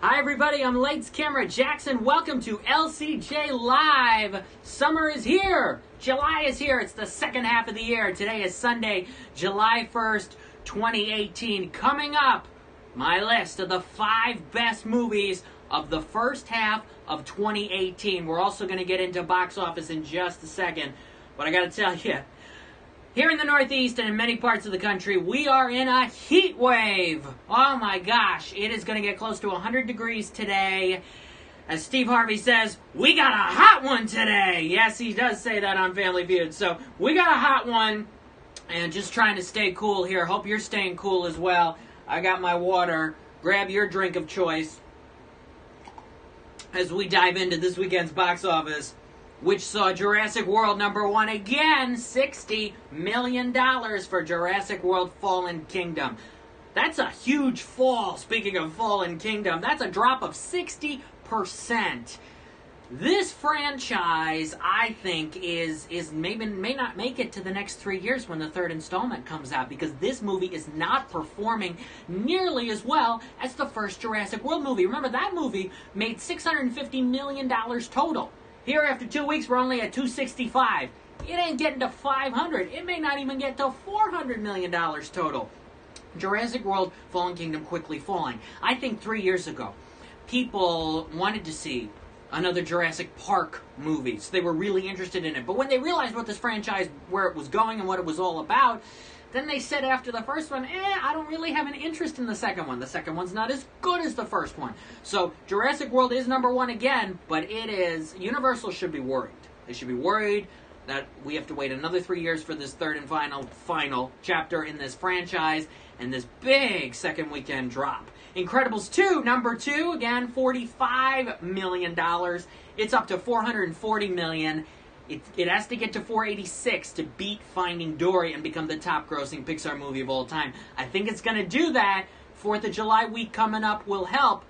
Hi everybody, I'm Lights Camera Jackson. Welcome to LCJ Live. Summer is here. July is here. It's the second half of the year. Today is Sunday, July 1st, 2018. Coming up, my list of the 5 best movies of the first half of 2018. We're also going to get into box office in just a second. But I got to tell you, here in the Northeast and in many parts of the country, we are in a heat wave. Oh my gosh, it is going to get close to 100 degrees today. As Steve Harvey says, we got a hot one today. Yes, he does say that on Family Feud. So we got a hot one and just trying to stay cool here. Hope you're staying cool as well. I got my water. Grab your drink of choice as we dive into this weekend's box office, which saw Jurassic World #1 again, $60 million for Jurassic World Fallen Kingdom. That's a huge fall, speaking of Fallen Kingdom. That's a drop of 60%. This franchise, I think, may not make it to the next 3 years when the third installment comes out, because this movie is not performing nearly as well as the first Jurassic World movie. Remember, that movie made $650 million total. Here, after 2 weeks, we're only at $265. It ain't getting to $500. It may not even get to $400 million total. Jurassic World Fallen Kingdom quickly falling. I think 3 years ago, people wanted to see another Jurassic Park movie. So they were really interested in it. But when they realized what this franchise, where it was going and what it was all about, then they said after the first one, I don't really have an interest in the second one. The second one's not as good as the first one. So Jurassic World is #1 again, but it is, Universal should be worried. They should be worried that we have to wait another 3 years for this third and final chapter in this franchise and this big second weekend drop. Incredibles 2, #2, again, $45 million. It's up to $440 million. It has to get to 486 to beat Finding Dory and become the top-grossing Pixar movie of all time. I think it's going to do that. 4th of July week coming up will help,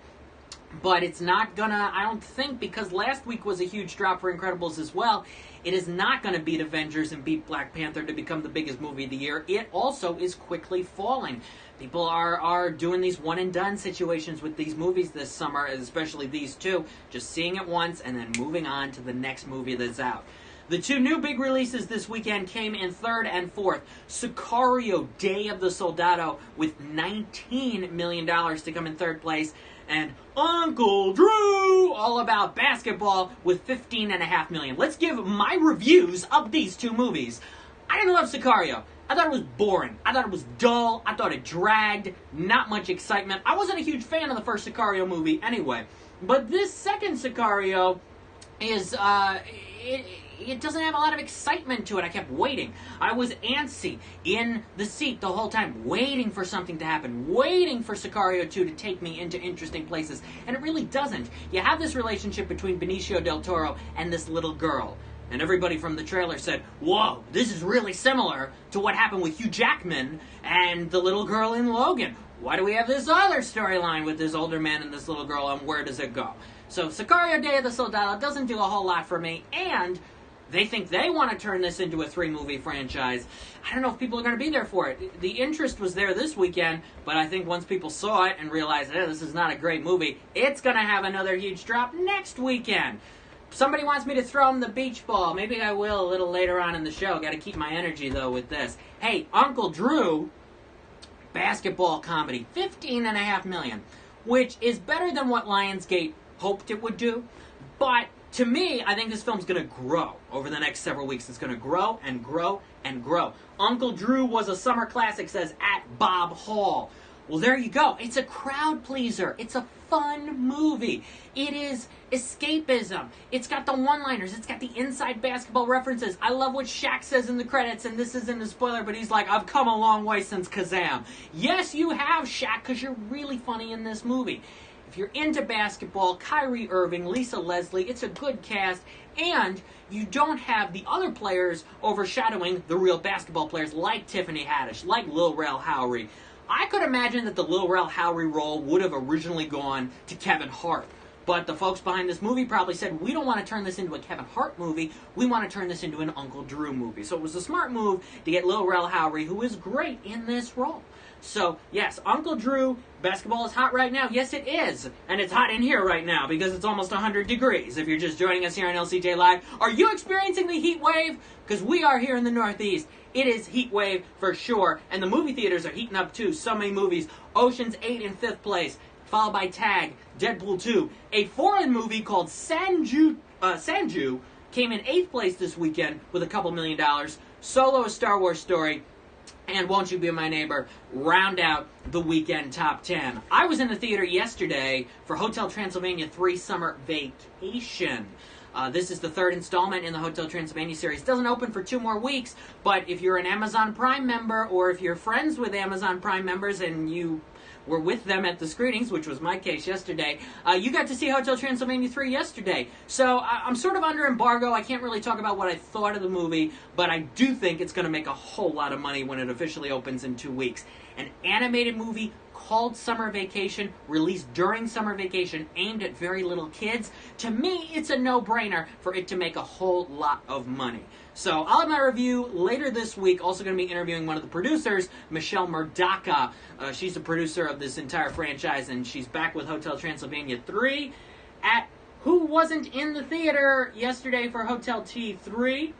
but it's not going to, I don't think, because last week was a huge drop for Incredibles as well, it is not going to beat Avengers and beat Black Panther to become the biggest movie of the year. It also is quickly falling. People are doing these one-and-done situations with these movies this summer, especially these two, just seeing it once and then moving on to the next movie that's out. The 2 new big releases this weekend came in 3rd and 4th. Sicario, Day of the Soldado, with $19 million to come in 3rd place. And Uncle Drew, all about basketball, with $15.5 million. Let's give my reviews of these 2 movies. I didn't love Sicario. I thought it was boring. I thought it was dull. I thought it dragged. Not much excitement. I wasn't a huge fan of the first Sicario movie anyway. But this second Sicario is, it doesn't have a lot of excitement to it. I kept waiting. I was antsy in the seat the whole time, waiting for something to happen, waiting for Sicario 2 to take me into interesting places. And it really doesn't. You have this relationship between Benicio del Toro and this little girl. And everybody from the trailer said, whoa, this is really similar to what happened with Hugh Jackman and the little girl in Logan. Why do we have this other storyline with this older man and this little girl, and where does it go? So Sicario, Day of the Soldado doesn't do a whole lot for me, and they think they want to turn this into a 3-movie franchise. I don't know if people are going to be there for it. The interest was there this weekend, but I think once people saw it and realized, this is not a great movie, it's going to have another huge drop next weekend. Somebody wants me to throw him the beach ball. Maybe I will a little later on in the show. Got to keep my energy, though, with this. Hey, Uncle Drew, basketball comedy, $15.5 million, which is better than what Lionsgate hoped it would do, but to me, I think this film's going to grow over the next several weeks. It's going to grow and grow and grow. Uncle Drew was a summer classic, says at Bob Hall. Well, there you go. It's a crowd pleaser. It's a fun movie. It is escapism. It's got the one-liners. It's got the inside basketball references. I love what Shaq says in the credits, and this isn't a spoiler, but he's like, I've come a long way since Kazam. Yes, you have, Shaq, because you're really funny in this movie. If you're into basketball, Kyrie Irving, Lisa Leslie, it's a good cast, and you don't have the other players overshadowing the real basketball players like Tiffany Haddish, like Lil Rel Howery. I could imagine that the Lil Rel Howery role would have originally gone to Kevin Hart, but the folks behind this movie probably said, we don't want to turn this into a Kevin Hart movie, we want to turn this into an Uncle Drew movie. So it was a smart move to get Lil Rel Howery, who is great in this role. So, yes, Uncle Drew, basketball is hot right now. Yes, it is. And it's hot in here right now because it's almost 100 degrees. If you're just joining us here on LCJ Live, are you experiencing the heat wave? Because we are here in the Northeast. It is heat wave for sure. And the movie theaters are heating up too. So many movies. Ocean's 8 in 5th place, followed by Tag, Deadpool 2. A foreign movie called Sanju came in 8th place this weekend with a couple $1 million. Solo, A Star Wars Story, and Won't You Be My Neighbor round out the weekend top 10. I was in the theater yesterday for Hotel Transylvania 3 Summer Vacation. This is the third installment in the Hotel Transylvania series. It doesn't open for 2 more weeks, but if you're an Amazon Prime member or if you're friends with Amazon Prime members and you were with them at the screenings, which was my case yesterday, you got to see Hotel Transylvania 3 yesterday. So I'm sort of under embargo. I can't really talk about what I thought of the movie, but I do think it's going to make a whole lot of money when it officially opens in 2 weeks. An animated movie called Summer Vacation, released during summer vacation, aimed at very little kids. To me, it's a no-brainer for it to make a whole lot of money. So I'll have my review later this week. Also going to be interviewing one of the producers, Michelle Murdocca. She's the producer of this entire franchise, and she's back with Hotel Transylvania 3 at who wasn't in the theater yesterday for Hotel T3.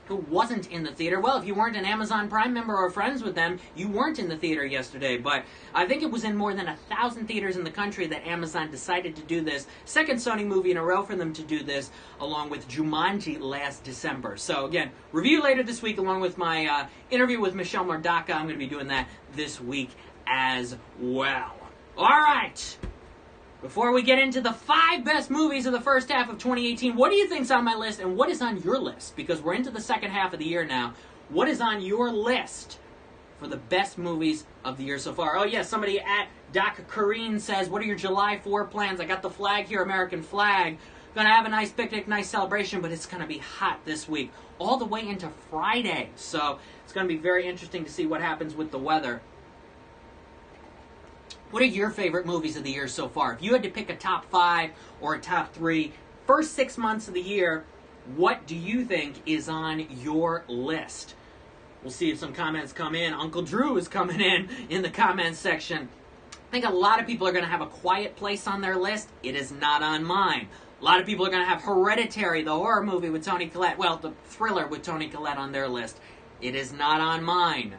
Who wasn't in the theater? Well, if you weren't an Amazon Prime member or friends with them, you weren't in the theater yesterday. But I think it was in more than 1,000 theaters in the country that Amazon decided to do this. Second Sony movie in a row for them to do this, along with Jumanji last December. So again, review later this week, along with my interview with Michelle Murdocca. I'm going to be doing that this week as well. All right. Before we get into the 5 best movies of the first half of 2018, what do you think's on my list and what is on your list? Because we're into the second half of the year now. What is on your list for the best movies of the year so far? Oh, yes, somebody at Doc Kareen says, what are your July 4 plans? I got the flag here, American flag. Gonna have a nice picnic, nice celebration, but it's gonna be hot this week, all the way into Friday. So it's gonna be very interesting to see what happens with the weather. What are your favorite movies of the year so far? If you had to pick a top 5 or a top 3, first 6 months of the year, what do you think is on your list? We'll see if some comments come in. Uncle Drew is coming in the comments section. I think a lot of people are going to have A Quiet Place on their list. It is not on mine. A lot of people are going to have Hereditary, the horror movie with Toni Collette, well, the thriller with Toni Collette on their list. It is not on mine.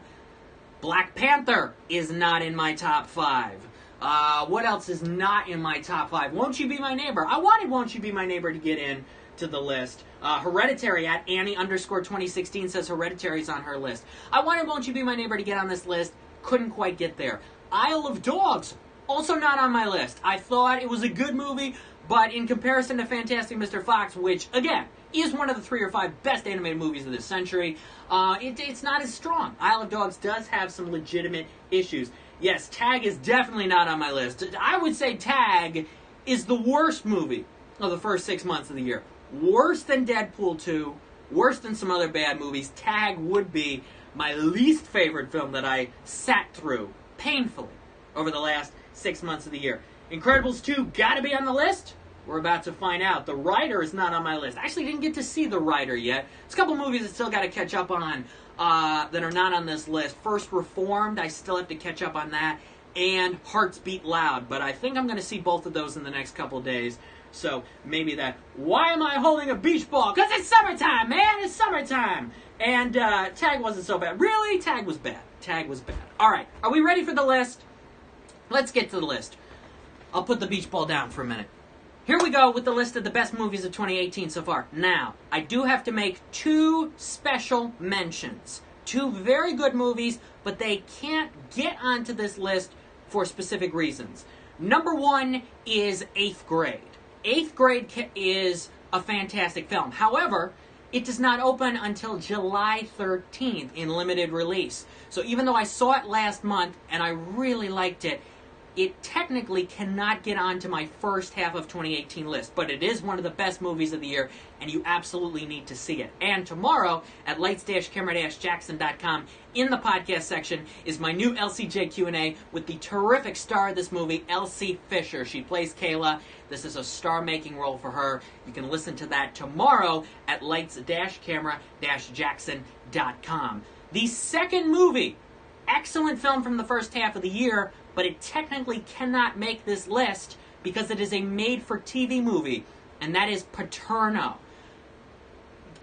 Black Panther is not in my top 5. What else is not in my top 5? Won't You Be My Neighbor? I wanted Won't You Be My Neighbor to get in to the list. Hereditary at Annie_2016 says Hereditary's on her list. I wanted Won't You Be My Neighbor to get on this list. Couldn't quite get there. Isle of Dogs, also not on my list. I thought it was a good movie, but in comparison to Fantastic Mr. Fox, which, again, is one of the 3 or 5 best animated movies of this century, it's not as strong. Isle of Dogs does have some legitimate issues. Yes, Tag is definitely not on my list. I would say Tag is the worst movie of the first 6 months of the year. Worse than Deadpool 2, worse than some other bad movies. Tag would be my least favorite film that I sat through painfully over the last 6 months of the year. Incredibles 2 gotta be on the list. We're about to find out. The Rider is not on my list. I actually didn't get to see The Rider yet. There's a couple movies I still got to catch up on that are not on this list. First Reformed, I still have to catch up on that. And Hearts Beat Loud. But I think I'm going to see both of those in the next couple days. So maybe that. Why am I holding a beach ball? Because it's summertime, man. It's summertime. And Tag wasn't so bad. Really? Tag was bad. Tag was bad. All right. Are we ready for the list? Let's get to the list. I'll put the beach ball down for a minute. Here we go with the list of the best movies of 2018 so far. Now, I do have to make 2 special mentions. 2 very good movies, but they can't get onto this list for specific reasons. Number 1 is 8th Grade. 8th Grade is a fantastic film. However, it does not open until July 13th in limited release. So even though I saw it last month and I really liked it, it technically cannot get onto my first half of 2018 list, but it is one of the best movies of the year, and you absolutely need to see it. And tomorrow, at lights-camera-jackson.com, in the podcast section, is my new LCJ Q&A with the terrific star of this movie, Elsie Fisher. She plays Kayla. This is a star-making role for her. You can listen to that tomorrow at lights-camera-jackson.com. The second movie excellent film from the first half of the year, but it technically cannot make this list because it is a made-for-TV movie, and that is Paterno.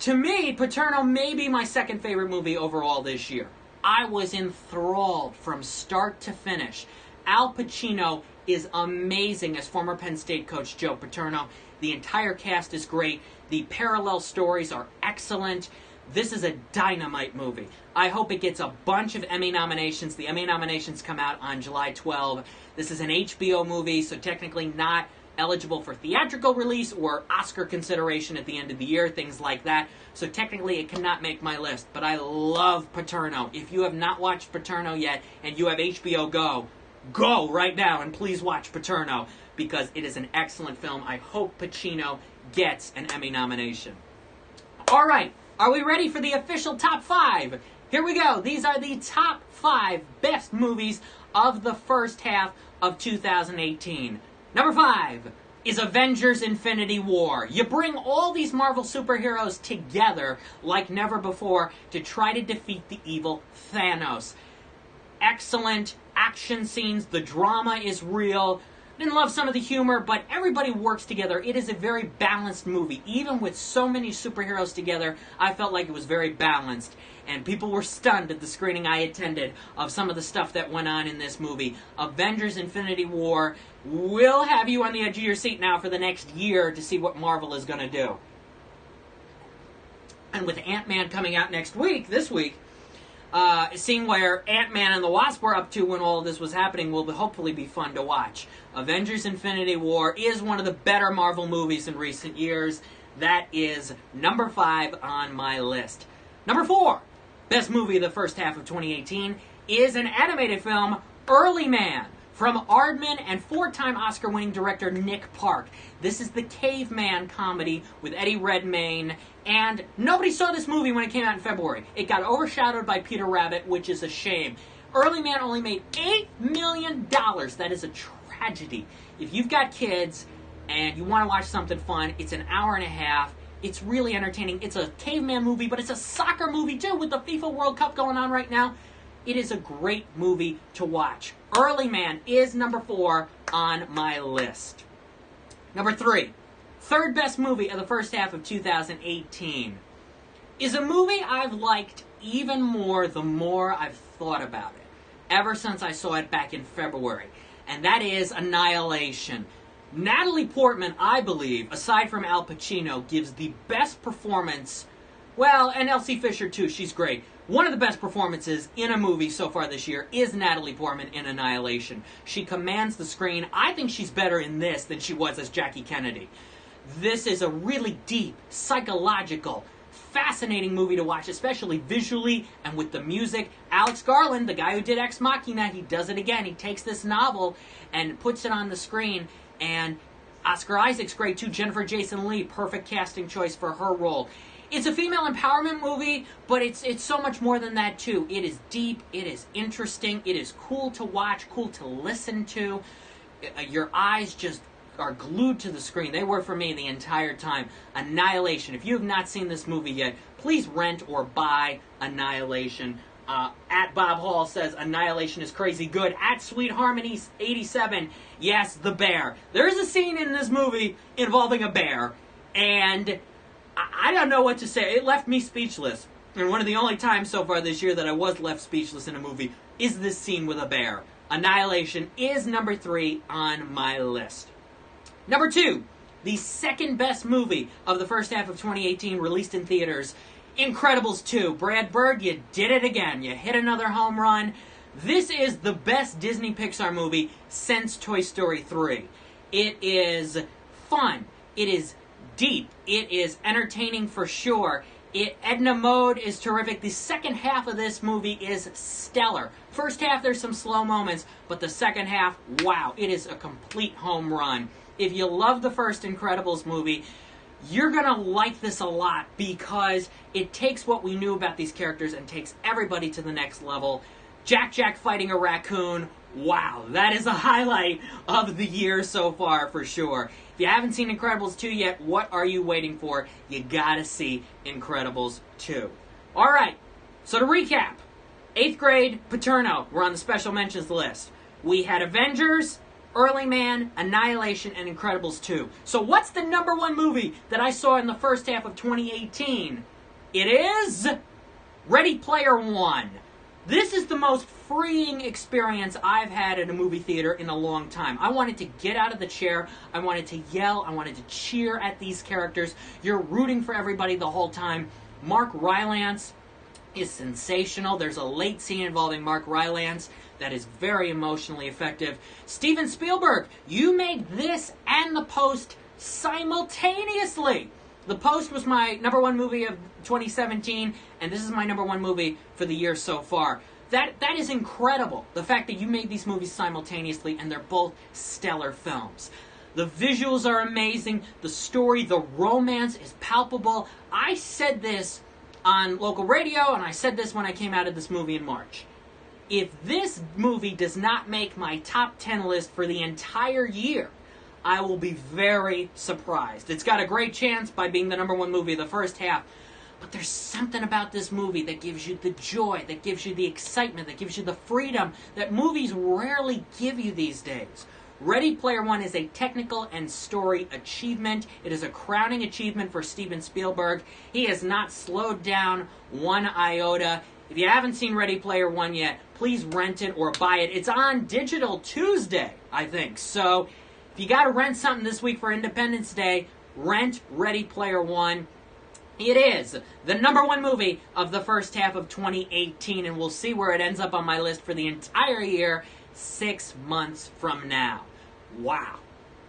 To me, Paterno may be my second favorite movie overall this year. I was enthralled from start to finish. Al Pacino is amazing as former Penn State coach Joe Paterno. The entire cast is great. The parallel stories are excellent. This is a dynamite movie. I hope it gets a bunch of Emmy nominations. The Emmy nominations come out on July 12. This is an HBO movie, so technically not eligible for theatrical release or Oscar consideration at the end of the year, things like that. So technically it cannot make my list, but I love Paterno. If you have not watched Paterno yet and you have HBO go right now and please watch Paterno because it is an excellent film. I hope Pacino gets an Emmy nomination. All right, are we ready for the official top 5? Here we go. These are the top 5 best movies of the first half of 2018. Number 5 is Avengers Infinity War. You bring all these Marvel superheroes together like never before to try to defeat the evil Thanos. Excellent action scenes. The drama is real. Didn't love some of the humor, but everybody works together. It is a very balanced movie. Even with so many superheroes together, I felt like it was very balanced. And people were stunned at the screening I attended of some of the stuff that went on in this movie. Avengers Infinity War will have you on the edge of your seat now for the next year to see what Marvel is going to do. And with Ant-Man coming out this week, seeing where Ant-Man and the Wasp were up to when all of this was happening will hopefully be fun to watch. Avengers Infinity War is one of the better Marvel movies in recent years. That is number 5 on my list. Number 4, best movie of the first half of 2018, is an animated film, Early Man, from Aardman and 4-time Oscar-winning director Nick Park. This is the caveman comedy with Eddie Redmayne, and nobody saw this movie when it came out in February. It got overshadowed by Peter Rabbit, which is a shame. Early Man only made $8 million. That is a tragedy. If you've got kids and you want to watch something fun, it's an hour and a half. It's really entertaining. It's a caveman movie, but it's a soccer movie too with the FIFA World Cup going on right now. It is a great movie to watch. Early Man is number 4 on my list. Number 3, third best movie of the first half of 2018, is a movie I've liked even more the more I've thought about it, ever since I saw it back in February, and that is Annihilation. Natalie Portman, I believe, aside from Al Pacino, gives the best performance, well, and Elsie Fisher too, she's great. One of the best performances in a movie so far this year is Natalie Portman in Annihilation. She commands the screen. I think she's better in this than she was as Jackie Kennedy. This is a really deep, psychological, fascinating movie to watch, especially visually and with the music. Alex Garland, the guy who did Ex Machina, he does it again. He takes this novel and puts it on the screen, and Oscar Isaac's great too. Jennifer Jason Leigh, perfect casting choice for her role. It's a female empowerment movie, but it's so much more than that too. It is deep, it is interesting, it is cool to watch, cool to listen to. Your eyes just are glued to the screen. They were for me the entire time. Annihilation. If you have not seen this movie yet, please rent or buy Annihilation. At Bob Hall says Annihilation is crazy good. At Sweet Harmony 87, yes, the bear. There is a scene in this movie involving a bear, and I don't know what to say. It left me speechless. And one of the only times so far this year that I was left speechless in a movie is this scene with a bear. Annihilation is number 3 on my list. Number 2, the second best movie of the first half of 2018 released in theaters, Incredibles 2. Brad Bird, you did it again. You hit another home run. This is the best Disney Pixar movie since Toy Story 3. It is fun. It is deep. It is entertaining for sure. Edna Mode is terrific. The second half of this movie is stellar. First half, there's some slow moments, but the second half, wow, it is a complete home run. If you love the first Incredibles movie, you're going to like this a lot because it takes what we knew about these characters and takes everybody to the next level. Jack fighting a raccoon, wow, that is a highlight of the year so far for sure. If you haven't seen Incredibles 2 yet, what are you waiting for? You gotta see Incredibles 2. Alright, so to recap, 8th grade, Paterno were on the special mentions list. We had Avengers, Early Man, Annihilation, and Incredibles 2. So what's the number one movie that I saw in the first half of 2018? It is Ready Player One. This is the most freeing experience I've had at a movie theater in a long time. I wanted to get out of the chair. I wanted to yell. I wanted to cheer at these characters. You're rooting for everybody the whole time. Mark Rylance is sensational. There's a late scene involving Mark Rylance that is very emotionally effective. Steven Spielberg, you made this and The Post simultaneously. The Post was my number one movie of 2017, and this is my number one movie for the year so far. That is incredible. The fact that you made these movies simultaneously, and they're both stellar films. The visuals are amazing. The story, the romance is palpable. I said this on local radio, and I said this when I came out of this movie in March. If this movie does not make my top 10 list for the entire year, I will be very surprised. It's got a great chance by being the number one movie of the first half, but there's something about this movie that gives you the joy, that gives you the excitement, that gives you the freedom that movies rarely give you these days. Ready Player One is a technical and story achievement. It is a crowning achievement for Steven Spielberg. He has not slowed down one iota. If you haven't seen Ready Player One yet, please rent it or buy it. It's on digital Tuesday, I think. So if you got to rent something this week for Independence Day, rent Ready Player One. It is the number one movie of the first half of 2018, and we'll see where it ends up on my list for the entire year 6 months from now. Wow.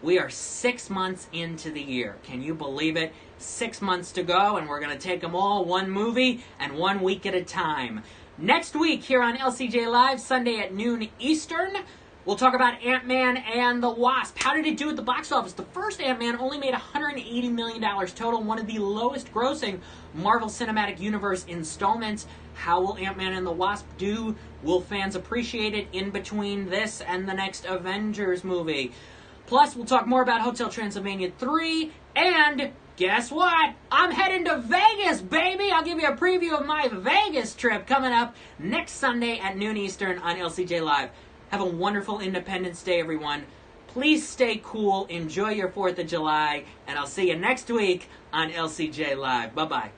We are 6 months into the year. Can you believe it? 6 months to go, and we're going to take them all one movie and 1 week at a time. Next week here on LCJ Live, Sunday at noon Eastern, we'll talk about Ant-Man and the Wasp. How did it do at the box office? The first Ant-Man only made $180 million total, one of the lowest grossing Marvel Cinematic Universe installments. How will Ant-Man and the Wasp do? Will fans appreciate it in between this and the next Avengers movie? Plus, we'll talk more about Hotel Transylvania 3, and guess what? I'm heading to Vegas, baby! I'll give you a preview of my Vegas trip coming up next Sunday at noon Eastern on LCJ Live. Have a wonderful Independence Day, everyone. Please stay cool, enjoy your 4th of July, and I'll see you next week on LCJ Live. Bye-bye.